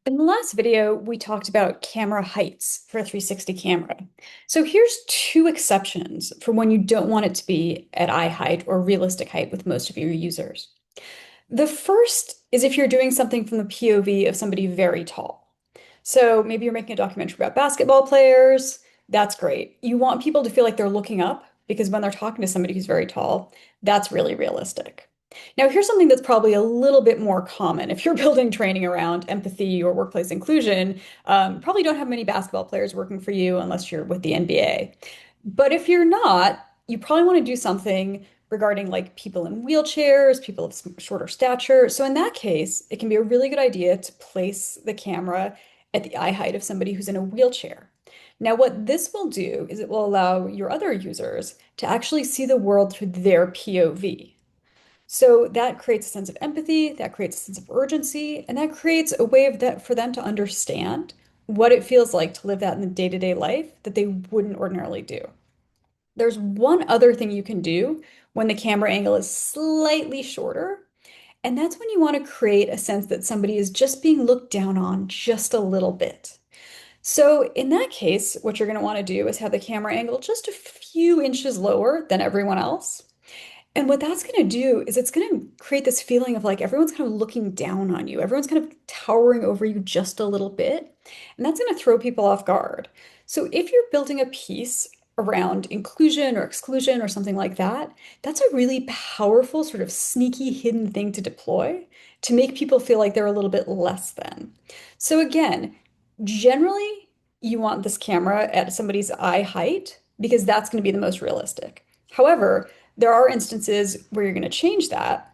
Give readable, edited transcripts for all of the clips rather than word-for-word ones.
In the last video, we talked about camera heights for a 360 camera. So here's two exceptions for when you don't want it to be at eye height or realistic height with most of your users. The first is if you're doing something from the POV of somebody very tall. So maybe you're making a documentary about basketball players. That's great. You want people to feel like they're looking up because when they're talking to somebody who's very tall, that's really realistic. Now, here's something that's probably a little bit more common. If you're building training around empathy or workplace inclusion, probably don't have many basketball players working for you unless you're with the NBA. But if you're not, you probably want to do something regarding like people in wheelchairs, people of shorter stature. So in that case, it can be a really good idea to place the camera at the eye height of somebody who's in a wheelchair. Now, what this will do is it will allow your other users to actually see the world through their POV. So that creates a sense of empathy, that creates a sense of urgency, and that creates a way of that for them to understand what it feels like to live that in the day-to-day life that they wouldn't ordinarily do. There's one other thing you can do when the camera angle is slightly shorter, and that's when you want to create a sense that somebody is just being looked down on just a little bit. So in that case, what you're going to want to do is have the camera angle just a few inches lower than everyone else. And what that's going to do is it's going to create this feeling of like everyone's kind of looking down on you. Everyone's kind of towering over you just a little bit. And that's going to throw people off guard. So if you're building a piece around inclusion or exclusion or something like that, that's a really powerful, sort of sneaky, hidden thing to deploy to make people feel like they're a little bit less than. So again, generally, you want this camera at somebody's eye height because that's going to be the most realistic. However, there are instances where you're going to change that.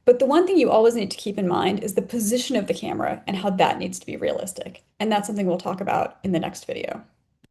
But the one thing you always need to keep in mind is the position of the camera and how that needs to be realistic. And that's something we'll talk about in the next video.